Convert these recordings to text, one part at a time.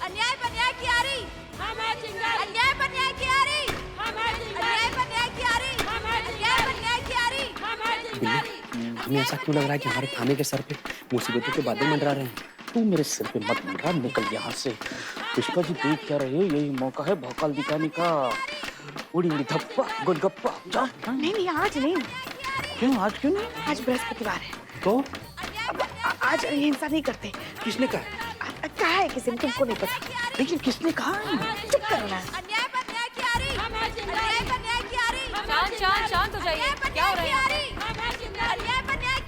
अन्याय पर न्याय की आ रही। अन्याय पर न्याय की आ रही। अन्याय पर न्याय की आ रही। अन्याय पर न्याय की आ रही। हमें ऐसा क्यों लग रहा है कि हमारे थाने के सर पे मुसीबतों के बादल मंडरा रहे हैं? तू मेरे सिर पे मत मंडरा, निकल यहाँ से। पुष्पा जी देख क्या रहे हो? यही मौका है भौकाल दिखाने का। उड़ी उड़ी धप्पा गोलगप्पा। जा। नहीं आज नहीं। क्यों? आज क्यों नहीं? आज बृहस्पतिवार है तो अब आज हिंसा नहीं करते। किसने कहा? कहा है किसी ने, तुमको नहीं पता। लेकिन किसने कहा? चुप करो ना। अन्याय पर न्याय की आ रही। अन्याय पर न्याय की आ रही। शांत हो जाइए। क्या हो रहा है? अन्याय पर न्याय।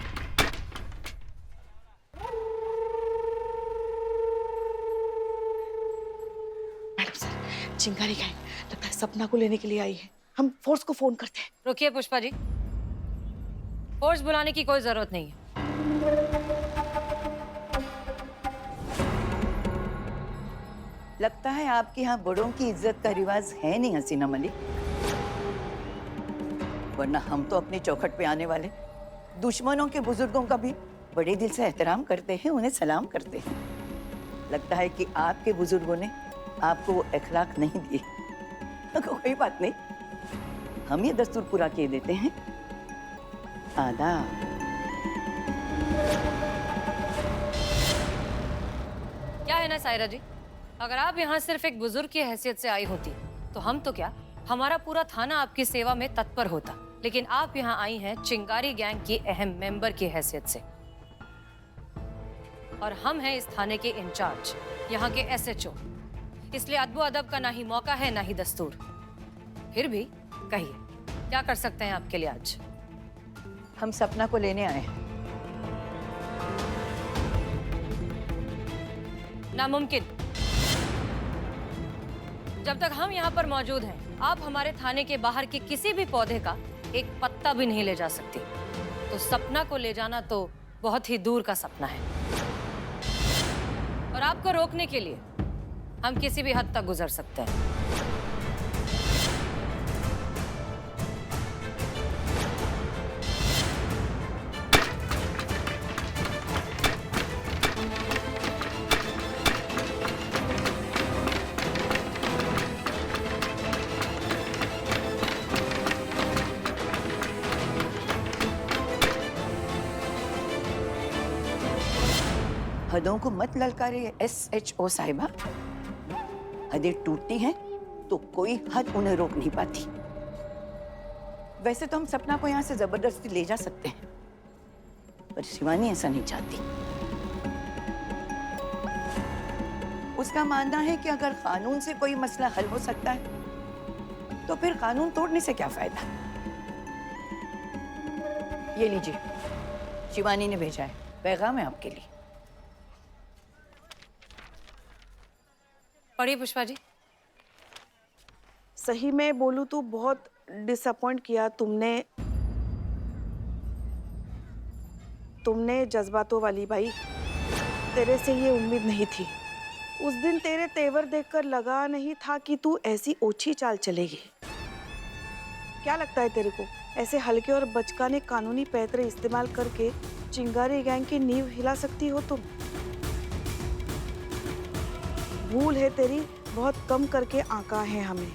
मैडम सर, चिंगारी गैंग लगता है सपना को लेने के लिए आई है। हम फोर्स को फोन करते हैं। रुकिए पुष्पा जी, फोर्स बुलाने की कोई जरूरत नहीं है। लगता है आपके यहाँ बड़ों की इज्जत का रिवाज है नहीं हसीना मलिक, वरना हम तो अपनी चौखट पे आने वाले दुश्मनों के बुजुर्गों का भी बड़े दिल से एहतराम करते हैं, उन्हें सलाम करते हैं। लगता है कि आपके बुजुर्गों ने आपको वो अखलाक नहीं दिए। कोई बात नहीं, हम ये दस्तूर पूरा किए देते हैं। आदाब। क्या है ना सायरा जी, अगर आप यहाँ सिर्फ एक बुजुर्ग की हैसियत से आई होती तो हम तो क्या, हमारा पूरा थाना आपकी सेवा में तत्पर होता। लेकिन आप यहाँ आई हैं चिंगारी गैंग की अहम मेंबर की हैसियत से, और हम हैं इस थाने के इंचार्ज, यहाँ के SHO। इसलिए अदबो अदब का ना ही मौका है ना ही दस्तूर। फिर भी कहिए, क्या कर सकते हैं आपके लिए आज? हम सपना को लेने आए हैं। नामुमकिन। जब तक हम यहाँ पर मौजूद हैं, आप हमारे थाने के बाहर के किसी भी पौधे का एक पत्ता भी नहीं ले जा सकती। तो सपना को ले जाना तो बहुत ही दूर का सपना है, और आपको रोकने के लिए हम किसी भी हद तक गुजर सकते हैं। हदों को मत ललकारे SHO साहिबा। हदें टूटती हैं तो कोई हद उन्हें रोक नहीं पाती। वैसे तो हम सपना को यहाँ से जबरदस्ती ले जा सकते हैं, पर शिवानी ऐसा नहीं चाहती। उसका मानना है कि अगर कानून से कोई मसला हल हो सकता है तो फिर कानून तोड़ने से क्या फायदा। ये लीजिए, शिवानी ने भेजा है, पैगाम है आपके लिए। पढ़िए पुष्पा जी। सही में बोलूं तो बहुत डिसअपॉइंट किया तुमने जज्बातों वाली भाई। तेरे से ये उम्मीद नहीं थी। उस दिन तेरे तेवर देखकर लगा नहीं था कि तू ऐसी ओछी चाल चलेगी। क्या लगता है तेरे को, ऐसे हल्के और बचकाने कानूनी पैतरे इस्तेमाल करके चिंगारी गैंग की नींव हिला सकती हो तुम? भूल है तेरी, बहुत कम करके आंका है हमें।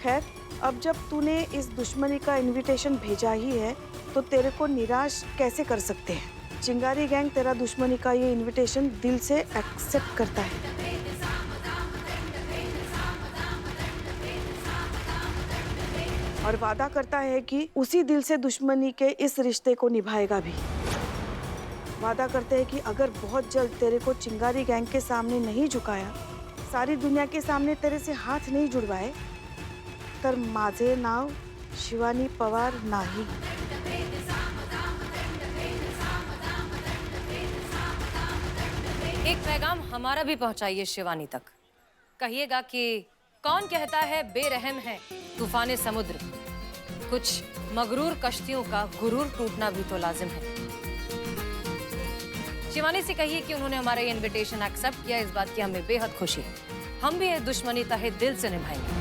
खैर, अब जब तूने इस दुश्मनी का इनविटेशन भेजा ही है तो तेरे को निराश कैसे कर सकते हैं। चिंगारी गैंग तेरा दुश्मनी का ये इनविटेशन दिल से एक्सेप्ट करता है और वादा करता है कि उसी दिल से दुश्मनी के इस रिश्ते को निभाएगा भी। वादा करते हैं कि अगर बहुत जल्द तेरे को चिंगारी गैंग के सामने नहीं झुकाया, सारी दुनिया के सामने तेरे से हाथ नहीं जुड़वाए, तर माझे नाव शिवानी पवार नाही। एक पैगाम हमारा भी पहुंचाइए शिवानी तक। कहिएगा कि कौन कहता है बेरहम है तूफान समुद्र, कुछ मगरूर कश्तियों का गुरूर टूटना भी तो लाजिम है। शिवानी से कहिए कि उन्होंने हमारा ये इनविटेशन एक्सेप्ट किया, इस बात की हमें बेहद खुशी है। हम भी ये दुश्मनी तहे दिल से निभाएंगे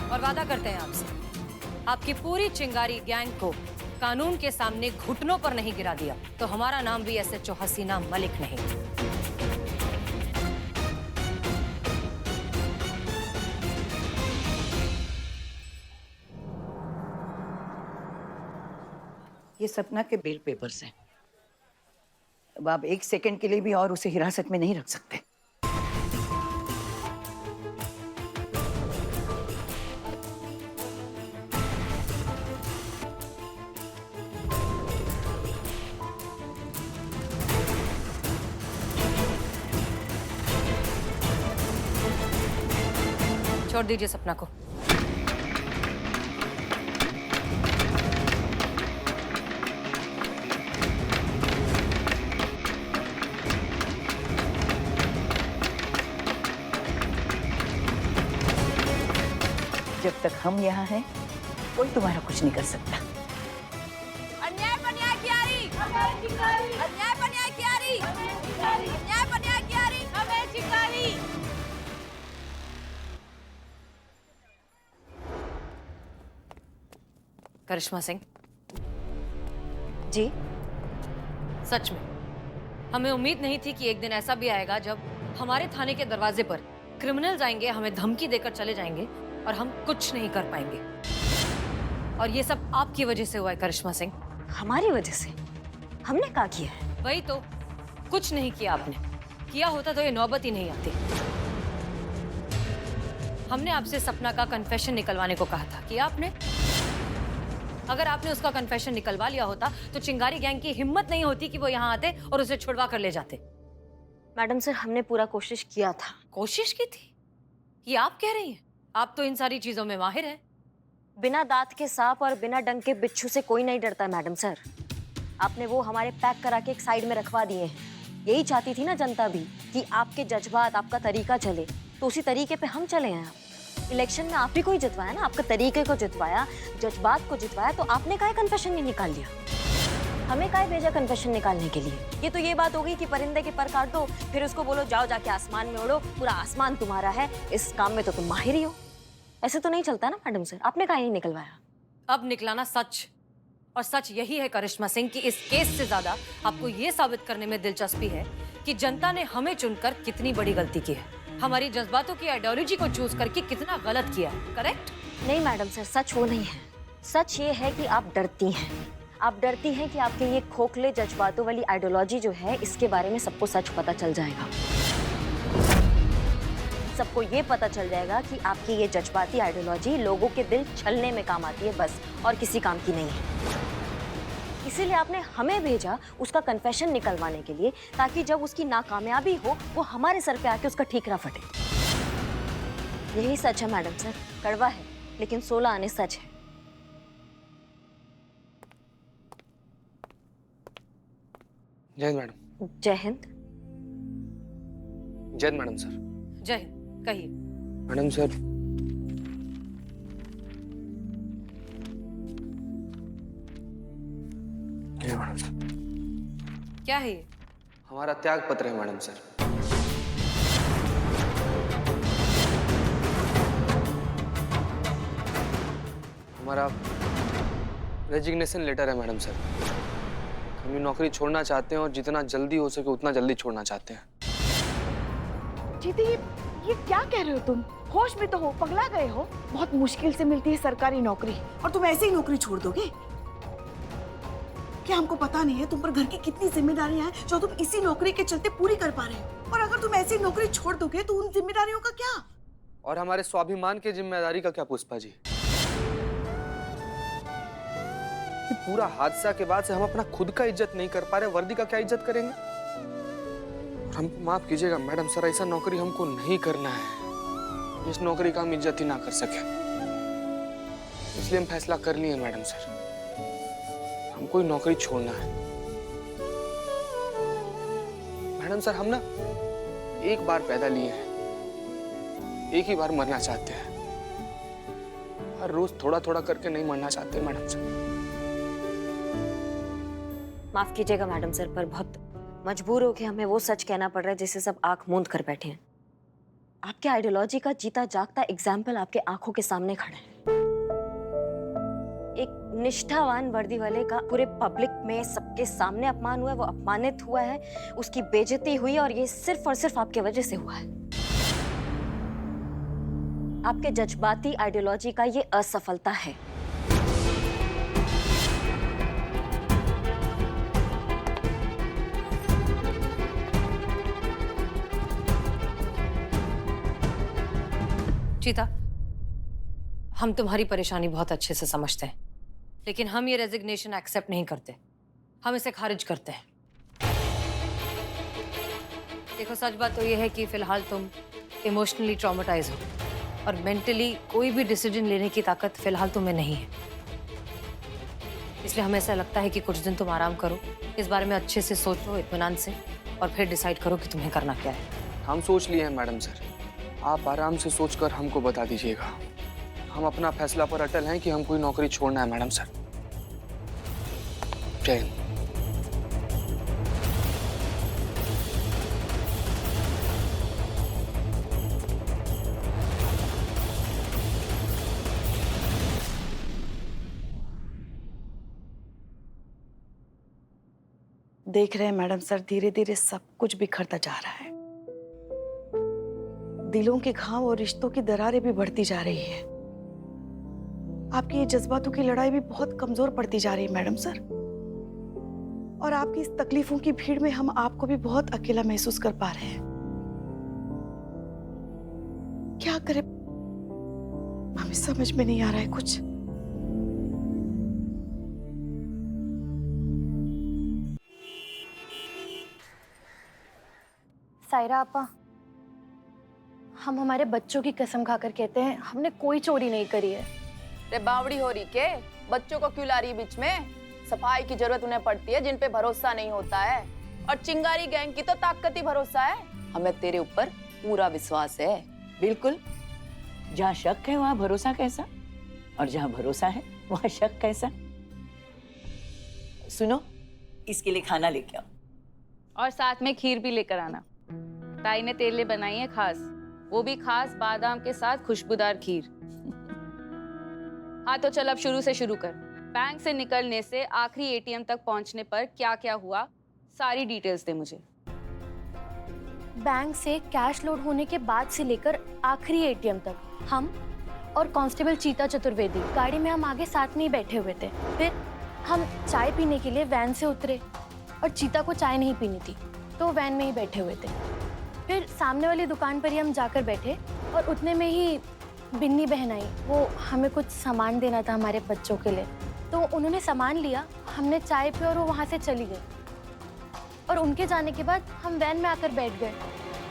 और वादा करते हैं आपसे, आपकी पूरी चिंगारी गैंग को कानून के सामने घुटनों पर नहीं गिरा दिया तो हमारा नाम भी SHO हसीना मलिक नहीं। ये सपना के बेल पेपर्स हैं। अब आप 1 सेकंड के लिए भी और उसे हिरासत में नहीं रख सकते। छोड़ दीजिए सपना को। जब तक हम यहाँ हैं, कोई तुम्हारा कुछ नहीं कर सकता। अन्याय पर न्याय की आरी, अन्याय पर न्याय की आरी, अन्याय पर न्याय की आरी, हमें चिंगारी। करिश्मा सिंह, जी सच में हमें उम्मीद नहीं थी कि एक दिन ऐसा भी आएगा जब हमारे थाने के दरवाजे पर क्रिमिनल्स आएंगे, हमें धमकी देकर चले जाएंगे और हम कुछ नहीं कर पाएंगे। और ये सब आपकी वजह से हुआ है करिश्मा सिंह। हमारी वजह से? हमने क्या किया है? वही तो, कुछ नहीं किया आपने। किया होता तो ये नौबत ही नहीं आती। हमने आपसे सपना का कन्फेशन निकलवाने को कहा था, किया आपने? अगर आपने उसका कन्फेशन निकलवा लिया होता तो चिंगारी गैंग की हिम्मत नहीं होती कि वो यहाँ आते और उसे छुड़वा कर ले जाते। मैडम सर, हमने पूरा कोशिश किया था। कोशिश की थी? ये आप कह रही हैं? आप तो इन सारी चीजों में माहिर हैं। बिना दांत के सांप और बिना डंक के बिच्छू से कोई नहीं डरता मैडम सर। आपने वो हमारे पैक करा के एक साइड में रखवा दिए हैं। यही चाहती थी ना जनता भी कि आपके जज्बात, आपका तरीका चले, तो उसी तरीके पे हम चले हैं। इलेक्शन में आप ही को ही जितवाया ना, आपका तरीके को जितवाया, जज्बात को जितवाया, तो आपने काहे कन्फेशन नहीं निकाल लिया? हमें काहे भेजा कन्फेशन निकालने के लिए? ये तो ये बात हो गई कि परिंदे के पर काट दो, फिर उसको बोलो जाओ जाके आसमान में उड़ो, पूरा आसमान तुम्हारा है, इस काम में तो तुम माहिर ही हो। ऐसे तो नहीं चलता ना मैडम सर, आपने काहे नहीं निकलवाया? अब निकलाना सच, और सच यही है करिश्मा सिंह कि इस केस से ज्यादा आपको ये साबित करने में दिलचस्पी है कि जनता ने हमें चुनकर कितनी बड़ी गलती की है, हमारी जज्बातों की आइडियोलॉजी को चूज करके कितना गलत किया है। करेक्ट? नहीं मैडम सर, सच वो नहीं है। सच ये है कि आप डरती हैं। आप डरती हैं कि आपके ये खोखले जज्बातों वाली आइडियोलॉजी जो है, इसके बारे में सबको सच पता चल जाएगा। सबको ये पता चल जाएगा कि आपकी ये जज्बाती आइडियोलॉजी लोगों के दिल छलने में काम आती है बस, और किसी काम की नहीं है। इसीलिए आपने हमें भेजा उसका कन्फेशन निकलवाने के लिए, ताकि जब उसकी नाकामयाबी हो वो हमारे सर पे आके उसका ठीकरा फटे। यही सच है मैडम सर, कड़वा है लेकिन 16 आने सच है। जय हिंद मैडम। जय हिंद। जय हिंद मैडम सर। जय हिंद। कहिए। मैडम सर, मैडम सर, क्या है ये? हमारा त्याग पत्र है मैडम सर। हमारा रेजिग्नेशन लेटर है मैडम सर। हम ये नौकरी छोड़ना चाहते हैं और जितना जल्दी हो सके उतना जल्दी छोड़ना चाहते हैं। जीती, ये क्या कह रहे हो तुम? होश में तो हो, पगला गए हो? बहुत मुश्किल से मिलती है सरकारी नौकरी और तुम ऐसे ही नौकरी छोड़ दोगे? क्या हमको पता नहीं है तुम पर घर की कितनी जिम्मेदारियां हैं जो तुम इसी नौकरी के चलते पूरी कर पा रहे हो? और अगर तुम ऐसी नौकरी छोड़ दोगे तो उन जिम्मेदारियों का क्या? और हमारे स्वाभिमान की जिम्मेदारी का क्या पुष्पा जी? ये पूरा हादसा के बाद से हम अपना खुद का इज्जत नहीं कर पा रहे, वर्दी का क्या इज्जत करेंगे? और हमको माफ कीजिएगा मैडम सर, ऐसा नौकरी हमको नहीं करना है। इस नौकरी का हम इज्जत ही ना कर सके, इसलिए हम फैसला कर लिए मैडम सर, हमको ही नौकरी छोड़ना है। मैडम सर, हम ना एक बार पैदा लिए हैं, एक ही बार मरना चाहते हैं। हर रोज थोड़ा थोड़ा करके नहीं मरना चाहते मैडम सर। माफ कीजिएगा मैडम सर, पर बहुत मजबूर हो के हमें वो सच कहना पड़ रहा है जिसे सब आंख मूंद कर बैठे हैं। आपके आइडियोलॉजी का जीता जागता एग्जाम्पल आपके आंखों के सामने खड़ा है। एक निष्ठावान वर्दी वाले का पूरे पब्लिक में सबके सामने अपमान हुआ है, वो अपमानित हुआ है, उसकी बेइज्जती हुई, और ये सिर्फ और सिर्फ आपके वजह से हुआ है। आपके जज्बाती आइडियोलॉजी का ये असफलता है। चीता, हम तुम्हारी परेशानी बहुत अच्छे से समझते हैं, लेकिन हम ये रेजिग्नेशन एक्सेप्ट नहीं करते। हम इसे खारिज करते हैं। देखो, सच बात तो ये है कि फिलहाल तुम इमोशनली ट्रॉमेटाइज हो और मेंटली कोई भी डिसीजन लेने की ताकत फिलहाल तुम्हें नहीं है। इसलिए हमें ऐसा लगता है कि कुछ दिन तुम आराम करो, इस बारे में अच्छे से सोचो इत्मीनान से, और फिर डिसाइड करो कि तुम्हें करना क्या है। हम सोच लिए हैं मैडम सर, आप आराम से सोचकर हमको बता दीजिएगा। हम अपना फैसला पर अटल हैं कि हम कोई नौकरी छोड़ना है मैडम सर। जय हिंद। देख रहे हैं मैडम सर, धीरे धीरे सब कुछ बिखरता जा रहा है। दिलों के घाव और रिश्तों की दरारें भी बढ़ती जा रही है। आपकी ये जज्बातों की लड़ाई भी बहुत कमजोर पड़ती जा रही है मैडम सर। और आपकी इस तकलीफों की भीड़ में हम आपको भी बहुत अकेला महसूस कर पा रहे हैं। क्या करें, हमें समझ में नहीं आ रहा है कुछ। सायरा आपा, हम हमारे बच्चों की कसम खाकर कहते हैं हमने कोई चोरी नहीं करी है। रे बावड़ी हो रही के, बच्चों को क्यों ला रही बीच में? सफाई की जरूरत उन्हें पड़ती है जिन पे भरोसा नहीं होता है, और चिंगारी गैंग की तो ताकत ही भरोसा है। हमें तेरे ऊपर पूरा विश्वास है। बिल्कुल, जहाँ शक है वहाँ भरोसा कैसा, और जहाँ भरोसा है वहाँ शक कैसा। सुनो, इसके लिए खाना लेके आओ, और साथ में खीर भी लेकर आना। ताई ने तेरे लिए बनाई है खास, वो भी खास बादाम के साथ खुशबूदार खीर। हाँ तो चल, अब शुरू से शुरू कर। बैंक से निकलने से आखिरी एटीएम तक पहुंचने पर क्या क्या हुआ, सारी डिटेल्स दे मुझे। बैंक से कैश लोड होने के बाद से लेकर आखिरी एटीएम तक हम और कांस्टेबल चीता चतुर्वेदी गाड़ी में हम आगे साथ में ही बैठे हुए थे। फिर हम चाय पीने के लिए वैन से उतरे और चीता को चाय नहीं पीनी थी तो वैन में ही बैठे हुए थे। फिर सामने वाली दुकान पर ही हम जाकर बैठे और उतने में ही बिन्नी बहन आई। वो हमें कुछ सामान देना था हमारे बच्चों के लिए, तो उन्होंने सामान लिया, हमने चाय पी और वो वहाँ से चली गई। और उनके जाने के बाद हम वैन में आकर बैठ गए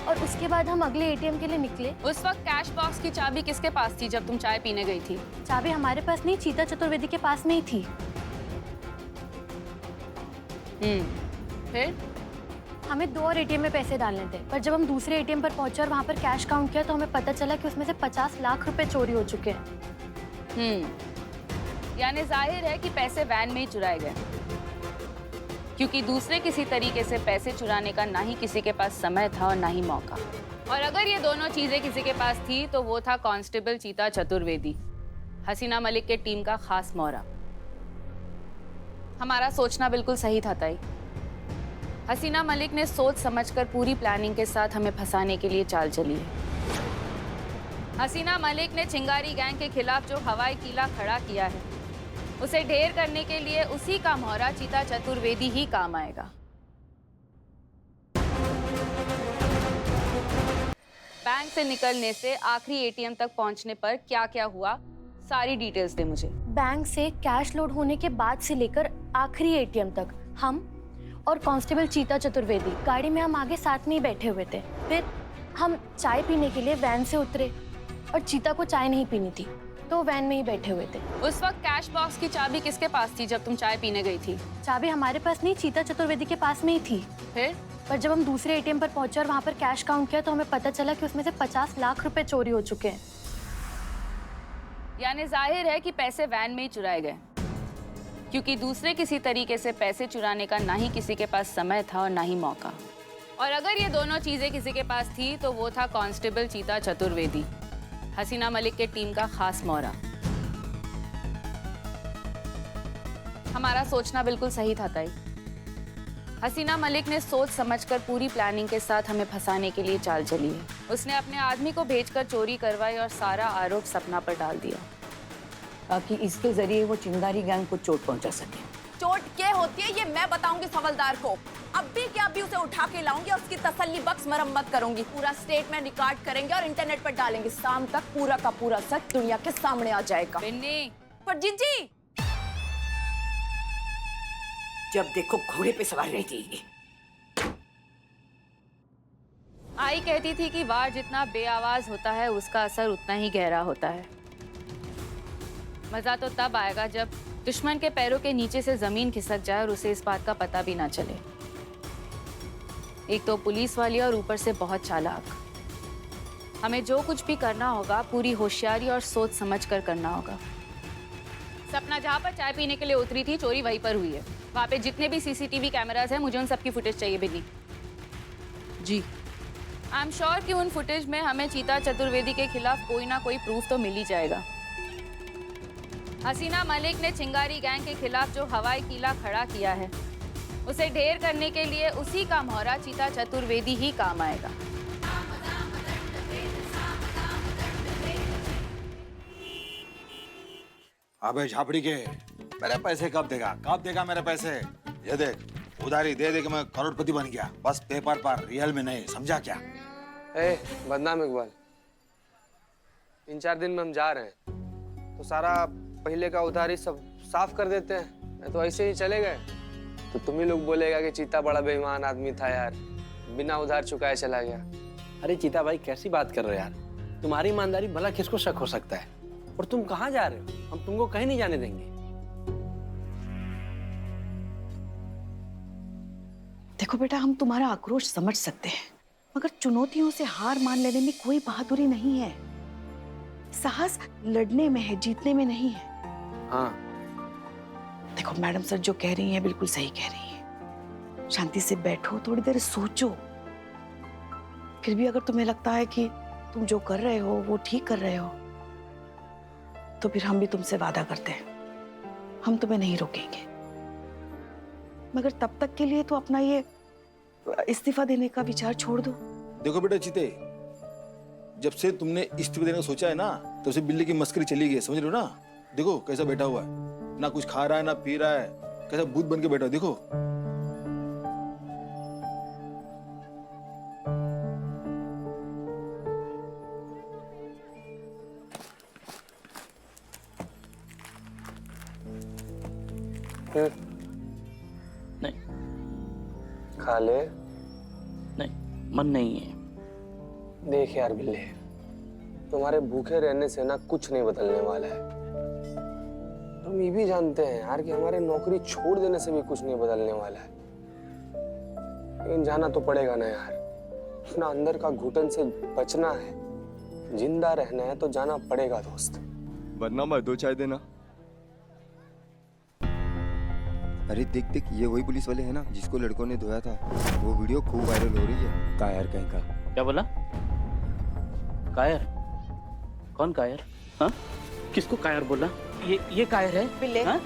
और उसके बाद हम अगले एटीएम के लिए निकले। उस वक्त कैश बॉक्स की चाबी किसके पास थी जब तुम चाय पीने गई थी? चाबी हमारे पास नहीं, चीता चतुर्वेदी के पास में ही थी। फिर हमें 2 और एटीएम में पैसे डालने थे, पर जब हम दूसरे एटीएम पर पहुंचे और वहाँ पर कैश काउंट किया तो हमें पता चला कि उसमें से 50 लाख रुपए चोरी हो चुके हैं। यानी जाहिर है कि पैसे वैन में ही चुराए गए, क्योंकि दूसरे किसी तरीके से पैसे चुराने का ना ही किसी के पास समय था और ना ही मौका। और अगर ये दोनों चीजें किसी के पास थी तो वो था कांस्टेबल चीता चतुर्वेदी, हसीना मलिक के टीम का खास मोहरा। हमारा सोचना बिल्कुल सही था ताई। हसीना मलिक ने सोच समझकर पूरी प्लानिंग के साथ हमें फंसाने के लिए चाल चली है। हसीना मलिक ने चिंगारी गैंग के खिलाफ जो हवाई किला खड़ा किया है, उसे ढेर करने के लिए उसी का मोहरा चीता चतुर्वेदी ही काम आएगा। बैंक से निकलने से आखिरी एटीएम तक पहुंचने पर क्या क्या हुआ, सारी डिटेल्स दे मुझे। बैंक से कैश लोड होने के बाद से लेकर आखिरी एटीएम तक हम और कांस्टेबल चीता चतुर्वेदी गाड़ी में हम आगे साथ में ही बैठे हुए थे। फिर हम चाय पीने के लिए वैन से उतरे और चीता को चाय नहीं पीनी थी तो वैन में ही बैठे हुए थे। उस वक्त कैश बॉक्स की चाबी किसके पास थी जब तुम चाय पीने गई थी? चाबी हमारे पास नहीं, चीता चतुर्वेदी के पास में ही थी। फिर पर जब हम दूसरे एटीएम पर पहुंचे और वहाँ पर कैश काउंट किया तो हमें पता चला कि उसमें से 50 लाख रुपए चोरी हो चुके हैं। यानी जाहिर है कि पैसे वैन में ही चुराए गए, क्योंकि दूसरे किसी तरीके से पैसे चुराने का ना ही किसी के पास समय था और ना ही मौका। और अगर ये दोनों चीजें किसी के पास थी तो वो था कांस्टेबल चीता चतुर्वेदी, हसीना मलिक के टीम का खास मोहरा। हमारा सोचना बिल्कुल सही था ताई। हसीना मलिक ने सोच समझकर पूरी प्लानिंग के साथ हमें फंसाने के लिए चाल चली है। उसने अपने आदमी को भेजकर चोरी करवाई और सारा आरोप सपना पर डाल दिया, ताकि इसके जरिए वो चिंगारी गैंग को चोट पहुंचा सके। चोट क्या होती है ये मैं बताऊंगी हवलदार को। अब भी क्या अभी उसे उठा के लाऊंगी और उसकी तसल्ली बख्श मरम्मत करूंगी। पूरा स्टेटमेंट रिकॉर्ड करेंगे और इंटरनेट पर डालेंगे। शाम तक पूरा का पूरा सच दुनिया के सामने आ जाएगा। बिन्नी, पर जीजी, जब देखो घोड़े पे सवार रहती है। आई कहती थी कि वार जितना बेआवाज होता है उसका असर उतना ही गहरा होता है। मजा तो तब आएगा जब दुश्मन के पैरों के नीचे से जमीन खिसक जाए और उसे इस बात का पता भी ना चले। एक तो पुलिस वाली और ऊपर से बहुत चालाक। हमें जो कुछ भी करना होगा पूरी होशियारी और सोच समझ कर करना होगा। सपना जहाँ पर चाय पीने के लिए उतरी थी, चोरी वहीं पर हुई है। वहाँ पे जितने भी सीसीटीवी कैमरास हैं, मुझे उन सबकी फुटेज चाहिए बिन्नी। जी आई एम श्योर कि उन फुटेज में हमें चीता चतुर्वेदी के खिलाफ कोई ना कोई प्रूफ तो मिल ही जाएगा। हसीना मलिक ने चिंगारी गैंग के खिलाफ जो हवाई किला खड़ा किया है, उसे ढेर करने के लिए उसी का मोहरा चीता चतुर्वेदी ही काम आएगा। अबे झापड़ी के, मेरे पैसे कब देगा मेरे पैसे? ये देख, उधारी दे दे के मैं करोड़पति बन गया, बस पेपर पर, रियल में नहीं, समझा क्या? ए, बदनाम इकबाल, 3-4 दिन में हम जा रहे हैं तो सारा पहले का उधारी सब साफ कर देते हैं, नहीं तो ऐसे ही चले गए तो तुम ही लोग बोलेगा कि चीता बड़ा बेईमान आदमी था यार, बिना उधार चुकाए चला गया। अरे चीता भाई कैसी बात कर रहे हो यार? तुम्हारी ईमानदारी भला किसको शक हो सकता है? और तुम कहाँ जा रहे हो? हम तुमको कहीं नहीं जाने देंगे। देखो बेटा, हम तुम्हारा आक्रोश समझ सकते हैं, मगर चुनौतियों से हार मान लेने में कोई बहादुरी नहीं है। साहस लड़ने में है, जीतने में नहीं है। हाँ, देखो मैडम सर जो कह रही हैं बिल्कुल सही कह रही हैं। शांति से बैठो, थोड़ी देर सोचो। फिर भी अगर तुम्हें लगता है कि तुम जो कर रहे हो वो ठीक कर रहे हो, तो फिर हम भी तुमसे वादा करते हैं, हम तुम्हें नहीं रोकेंगे। मगर तब तक के लिए तो अपना ये इस्तीफा देने का विचार छोड़ दो। देखो बेटा चीते, जब से तुमने इस्तीफा देने का सोचा है ना, तब से बिल्ली की मस्करी चली गई है, समझ रहे हो ना? देखो कैसा बैठा हुआ है, ना कुछ खा रहा है ना पी रहा है, कैसा भूत बन के बैठा है, देखो। नहीं खा ले। नहीं, मन नहीं है। देख यार बिल्ले, तुम्हारे भूखे रहने से ना कुछ नहीं बदलने वाला है। हम ये भी जानते हैं यार कि हमारे नौकरी छोड़ देने से भी कुछ नहीं बदलने वाला है, लेकिन जाना तो पड़ेगा ना यार। अपना अंदर का घुटन से बचना है, जिंदा रहना है तो जाना पड़ेगा दोस्त। वरना मैं 2 चाय देना। अरे देख देख, ये वही पुलिस वाले हैं ना जिसको लड़कों ने धोया था। वो वीडियो खूब वायरल हो रही है। कायर कहीं का। क्या बोला? कायर? कौन कायर? हाँ? किसको कायर बोला? ये कायर है? बिल्ले। हाँ?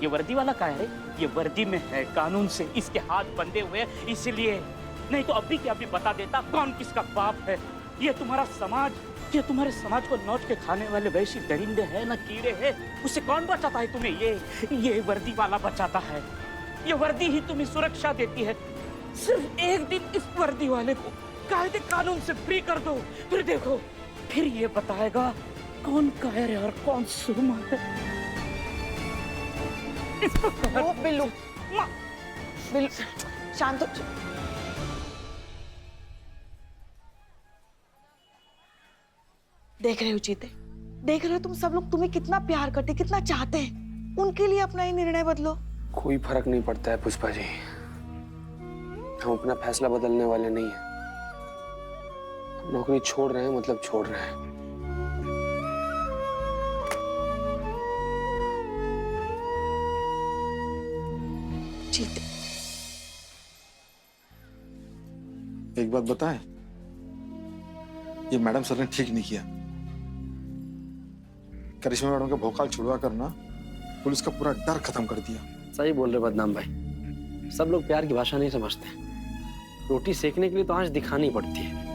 ये वर्दी वाला कायर है? ये वर्दी में है, कानून से इसके हाथ बंधे हुए, इसलिए। नहीं तो अभी के अभी बता देता कौन किसका बाप है। ये तुम्हारा समाज, ये तुम्हारे समाज को नोच के खाने वाले वैसी दरिंदे हैं ना, कीड़े हैं, उससे कौन बचाता है तुम्हें? ये वर्दी वाला बचाता है। ये वर्दी ही तुम्हें सुरक्षा देती है। सिर्फ एक दिन इस वर्दी वाले को कायदे कानून से फ्री कर दो, फिर देखो, फिर ये बताएगा कौन कायर है और कौन सुरमा है। ओ बिल्लू, बिल्लू शांत हो। देख रहे हो चीते, देख रहे हो तुम सब लोग तुम्हें कितना प्यार करते, कितना चाहते हैं। उनके लिए अपना ही निर्णय बदलो। कोई फर्क नहीं पड़ता है पुष्पा जी, हम अपना फैसला बदलने वाले नहीं हैं। नौकरी छोड़ रहे हैं मतलब छोड़ रहे हैं। चीते, एक बात बताएं, ये मैडम सर ने ठीक नहीं किया। करिश्मा मैडम का भोकाल छुड़वा करना पुलिस का पूरा डर खत्म कर दिया। सही बोल रहे बदनाम भाई, सब लोग प्यार की भाषा नहीं समझते। रोटी सेकने के लिए तो आंच दिखानी पड़ती है।